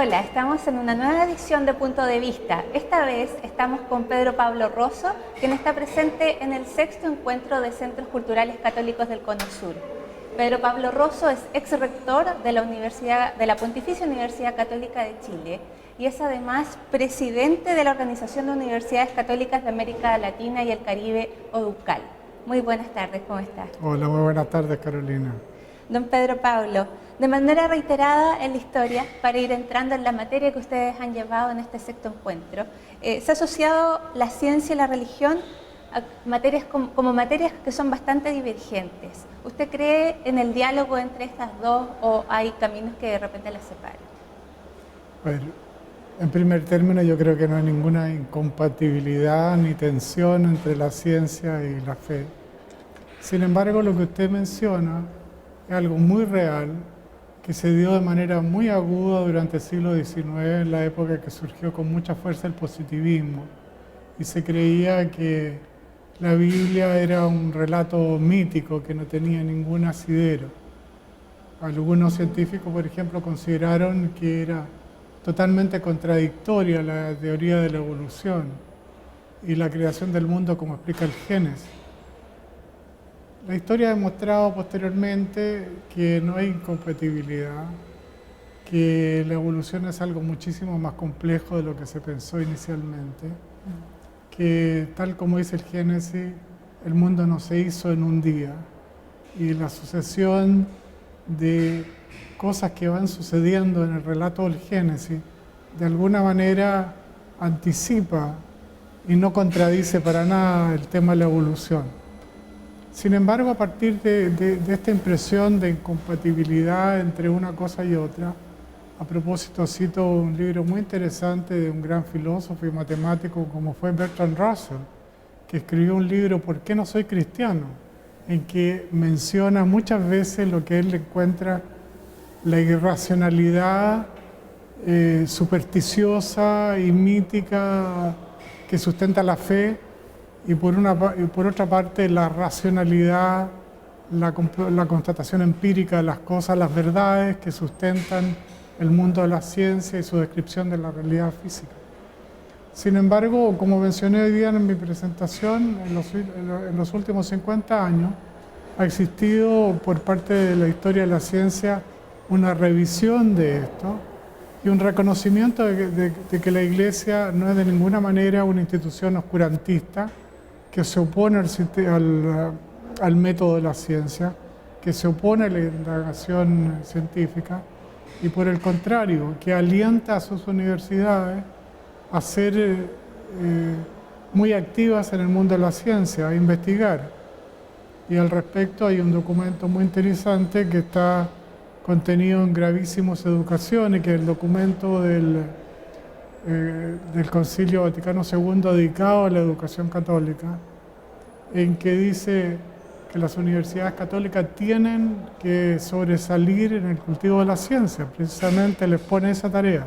Hola, estamos en una nueva edición de Punto de Vista. Esta vez estamos con Pedro Pablo Rosso, quien está presente en el sexto encuentro de Centros Culturales Católicos del Cono Sur. Pedro Pablo Rosso es ex rector de la Pontificia Universidad Católica de Chile y es además presidente de la Organización de Universidades Católicas de América Latina y el Caribe, ODUCAL. Muy buenas tardes, ¿cómo está? Hola, muy buenas tardes, Carolina. Don Pedro Pablo, de manera reiterada en la historia, para ir entrando en la materia que ustedes han llevado en este sexto encuentro, se ha asociado la ciencia y la religión a materias como materias que son bastante divergentes. ¿Usted cree en el diálogo entre estas dos o hay caminos que de repente las separan? Bueno, en primer término, yo creo que no hay ninguna incompatibilidad ni tensión entre la ciencia y la fe. Sin embargo, lo que usted menciona es algo muy real que se dio de manera muy aguda durante el siglo XIX, en la época que surgió con mucha fuerza el positivismo, y se creía que la Biblia era un relato mítico que no tenía ningún asidero. Algunos científicos, por ejemplo, consideraron que era totalmente contradictoria la teoría de la evolución y la creación del mundo como explica el Génesis. La historia ha demostrado posteriormente que no hay incompatibilidad, que la evolución es algo muchísimo más complejo de lo que se pensó inicialmente, que tal como dice el Génesis, el mundo no se hizo en un día y la sucesión de cosas que van sucediendo en el relato del Génesis de alguna manera anticipa y no contradice para nada el tema de la evolución. Sin embargo, a partir de esta impresión de incompatibilidad entre una cosa y otra, a propósito cito un libro muy interesante de un gran filósofo y matemático como fue Bertrand Russell, que escribió un libro ¿Por qué no soy cristiano?, en que menciona muchas veces lo que él encuentra la irracionalidad supersticiosa y mítica que sustenta la fe, y por otra parte la racionalidad, la constatación empírica de las cosas, las verdades que sustentan el mundo de la ciencia y su descripción de la realidad física. Sin embargo, como mencioné hoy día en mi presentación, en los últimos 50 años ha existido por parte de la historia de la ciencia una revisión de esto y un reconocimiento de que la Iglesia no es de ninguna manera una institución oscurantista que se opone al método de la ciencia, que se opone a la indagación científica y por el contrario, que alienta a sus universidades a ser muy activas en el mundo de la ciencia, a investigar. Y al respecto hay un documento muy interesante que está contenido en Gravísimos Educaciones, que es el documento del Concilio Vaticano II dedicado a la educación católica, en que dice que las universidades católicas tienen que sobresalir en el cultivo de la ciencia, precisamente les pone esa tarea.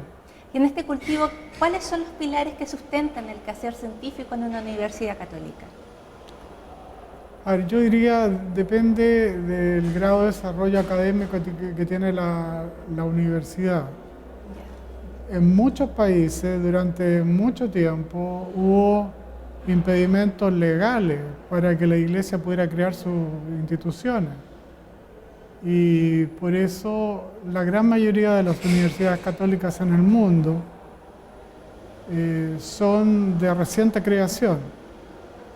Y en este cultivo, ¿cuáles son los pilares que sustentan el quehacer científico en una universidad católica? A ver, yo diría, depende del grado de desarrollo académico que tiene la universidad. En muchos países, durante mucho tiempo, hubo impedimentos legales para que la Iglesia pudiera crear sus instituciones. Y por eso la gran mayoría de las universidades católicas en el mundo son de reciente creación.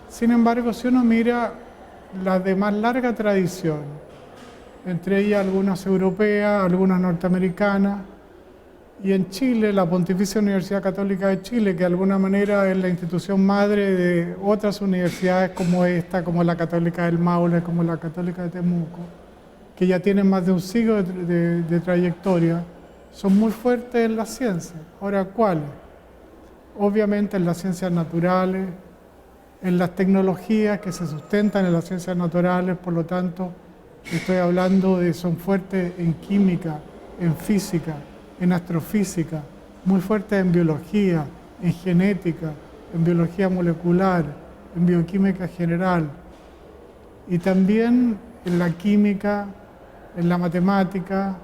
Sin embargo, si uno mira las de más larga tradición, entre ellas algunas europeas, algunas norteamericanas, y en Chile, la Pontificia Universidad Católica de Chile, que de alguna manera es la institución madre de otras universidades como esta, como la Católica del Maule, como la Católica de Temuco, que ya tienen más de un siglo de trayectoria, son muy fuertes en la ciencia. Ahora, ¿cuáles? Obviamente en las ciencias naturales, en las tecnologías que se sustentan en las ciencias naturales, por lo tanto, estoy hablando de son fuertes en química, en física, en astrofísica, muy fuertes en biología, en genética, en biología molecular, en bioquímica general, y también en la química, en la matemática,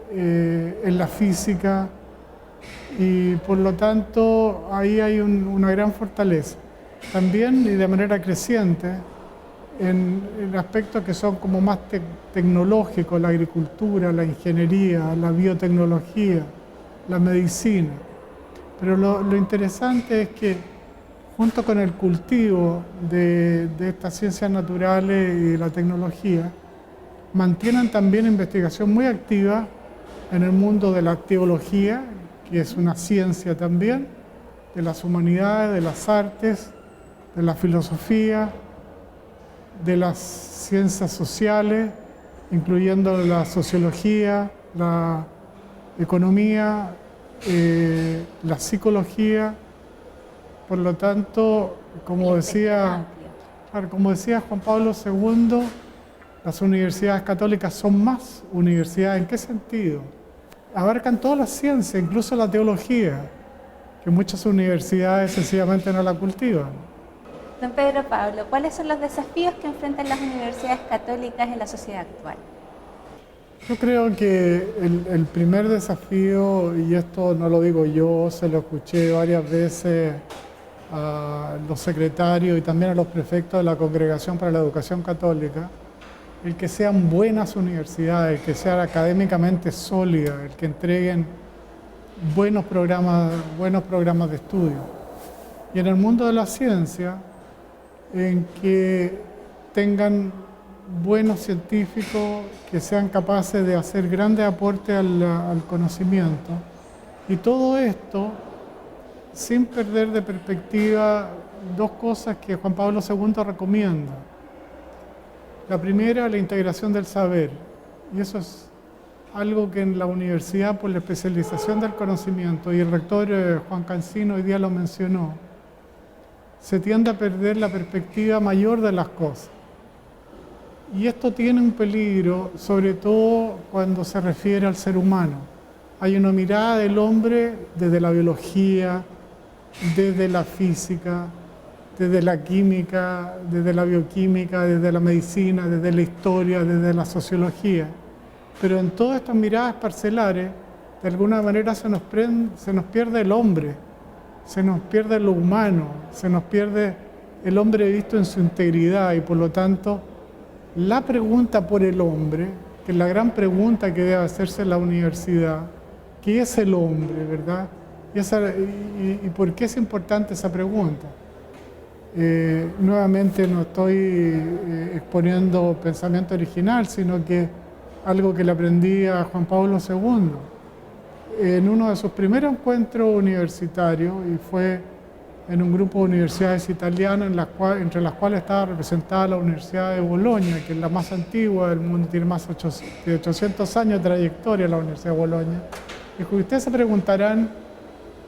en la física, y por lo tanto ahí hay una gran fortaleza. También y de manera creciente en aspectos que son como más tecnológicos, la agricultura, la ingeniería, la biotecnología, la medicina. Pero lo interesante es que junto con el cultivo de estas ciencias naturales y la tecnología, mantienen también investigación muy activa en el mundo de la teología, que es una ciencia también, de las humanidades, de las artes, de la filosofía, de las ciencias sociales, incluyendo la sociología, la economía, la psicología. Por lo tanto, como decía Juan Pablo II, las universidades católicas son más universidades. ¿En qué sentido? Abarcan todas las ciencias, incluso la teología, que muchas universidades sencillamente no la cultivan. Don Pedro Pablo, ¿cuáles son los desafíos que enfrentan las universidades católicas en la sociedad actual? Yo creo que el primer desafío, y esto no lo digo yo, se lo escuché varias veces a los secretarios y también a los prefectos de la Congregación para la Educación Católica, el que sean buenas universidades, el que sean académicamente sólidas, el que entreguen buenos programas de estudio. Y en el mundo de la ciencia, en que tengan buenos científicos que sean capaces de hacer grandes aportes al conocimiento. Y todo esto sin perder de perspectiva dos cosas que Juan Pablo II recomienda. La primera, la integración del saber. Y eso es algo que en la universidad, por la especialización del conocimiento, y el rector Juan Cancino hoy día lo mencionó, se tiende a perder la perspectiva mayor de las cosas. Y esto tiene un peligro, sobre todo cuando se refiere al ser humano. Hay una mirada del hombre desde la biología, desde la física, desde la química, desde la bioquímica, desde la medicina, desde la historia, desde la sociología. Pero en todas estas miradas parcelares, de alguna manera se nos pierde el hombre, se nos pierde lo humano, se nos pierde el hombre visto en su integridad y por lo tanto la pregunta por el hombre, que es la gran pregunta que debe hacerse en la universidad, ¿qué es el hombre, verdad? ¿Y por qué es importante esa pregunta? Nuevamente no estoy exponiendo pensamiento original, sino que algo que le aprendí a Juan Pablo II en uno de sus primeros encuentros universitarios, y fue en un grupo de universidades italianas entre las cuales estaba representada la Universidad de Bolonia, que es la más antigua del mundo, tiene más de 800 años de trayectoria la Universidad de Bolonia. Dijo, ustedes se preguntarán,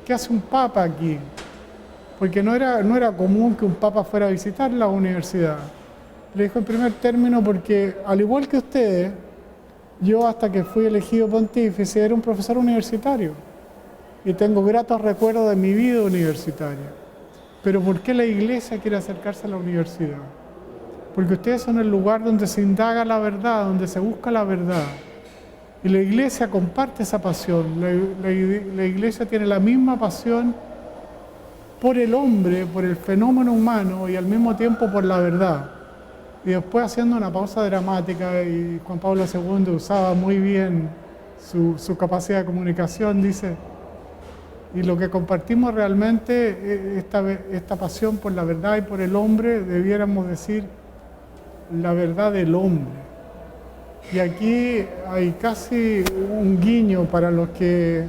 ¿qué hace un papa aquí? Porque no era común que un papa fuera a visitar la universidad. Le dijo en primer término porque, al igual que ustedes, yo hasta que fui elegido pontífice era un profesor universitario y tengo gratos recuerdos de mi vida universitaria. Pero ¿por qué la Iglesia quiere acercarse a la universidad? Porque ustedes son el lugar donde se indaga la verdad, donde se busca la verdad. Y la Iglesia comparte esa pasión. La Iglesia tiene la misma pasión por el hombre, por el fenómeno humano y al mismo tiempo por la verdad. Y después, haciendo una pausa dramática, y Juan Pablo II usaba muy bien su capacidad de comunicación, dice, y lo que compartimos realmente, esta pasión por la verdad y por el hombre, debiéramos decir la verdad del hombre. Y aquí hay casi un guiño para los que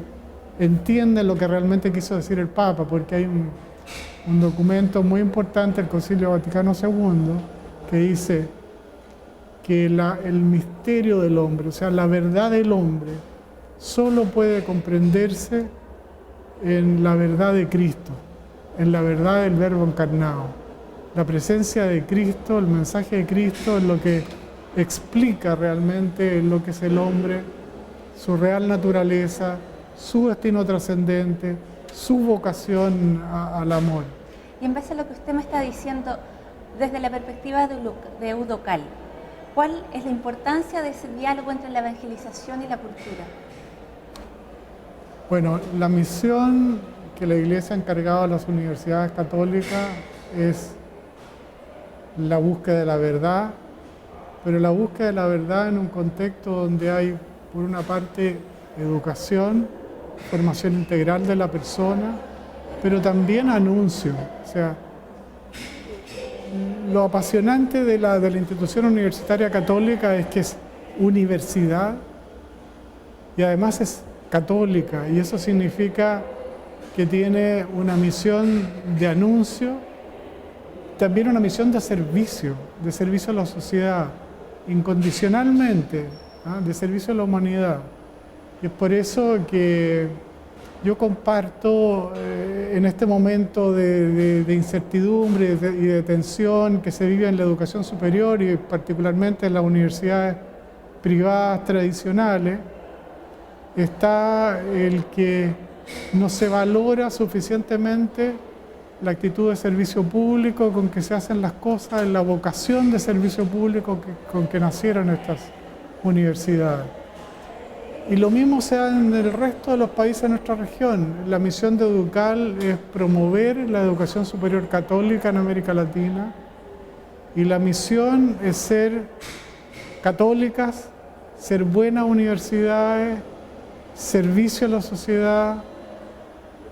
entienden lo que realmente quiso decir el Papa, porque hay un documento muy importante, el Concilio Vaticano II, que dice que el misterio del hombre, o sea, la verdad del hombre, solo puede comprenderse en la verdad de Cristo, en la verdad del Verbo encarnado. La presencia de Cristo, el mensaje de Cristo es lo que explica realmente lo que es el hombre, su real naturaleza, su destino trascendente, su vocación al amor. Y en base a lo que usted me está diciendo, desde la perspectiva de Eudocal, ¿cuál es la importancia de ese diálogo entre la evangelización y la cultura? Bueno, la misión que la Iglesia ha encargado a las universidades católicas es la búsqueda de la verdad, pero la búsqueda de la verdad en un contexto donde hay, por una parte, educación, formación integral de la persona, pero también anuncio. O sea, lo apasionante de la institución universitaria católica es que es universidad y además es católica, y eso significa que tiene una misión de anuncio, también una misión de servicio a la sociedad, incondicionalmente, de servicio a la humanidad. Y es por eso que yo comparto en este momento de incertidumbre y de tensión que se vive en la educación superior y particularmente en las universidades privadas tradicionales, está el que no se valora suficientemente la actitud de servicio público con que se hacen las cosas, la vocación de servicio público con que nacieron estas universidades. Y lo mismo se da en el resto de los países de nuestra región. La misión de Educal es promover la educación superior católica en América Latina, y la misión es ser católicas, ser buenas universidades, servicio a la sociedad,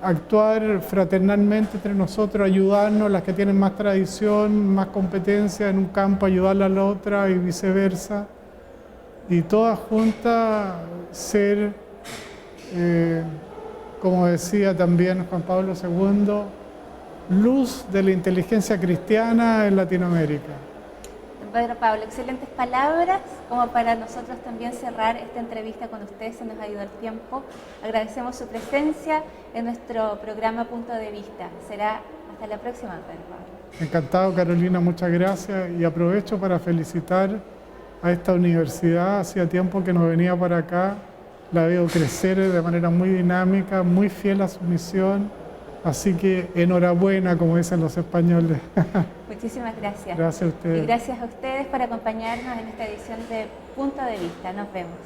actuar fraternalmente entre nosotros, ayudarnos, las que tienen más tradición, más competencia en un campo, ayudarla a la otra y viceversa. Y todas juntas ser, como decía también Juan Pablo II, luz de la inteligencia cristiana en Latinoamérica. Pedro Pablo, excelentes palabras como para nosotros también cerrar esta entrevista con usted. Se nos ha ido el tiempo. Agradecemos su presencia en nuestro programa Punto de Vista. Será hasta la próxima, Pedro Pablo. Encantado, Carolina, muchas gracias, y aprovecho para felicitar a esta universidad. Hacía tiempo que no venía para acá, la veo crecer de manera muy dinámica, muy fiel a su misión, así que enhorabuena, como dicen los españoles. Muchísimas gracias. Gracias a ustedes. Y gracias a ustedes por acompañarnos en esta edición de Punto de Vista. Nos vemos.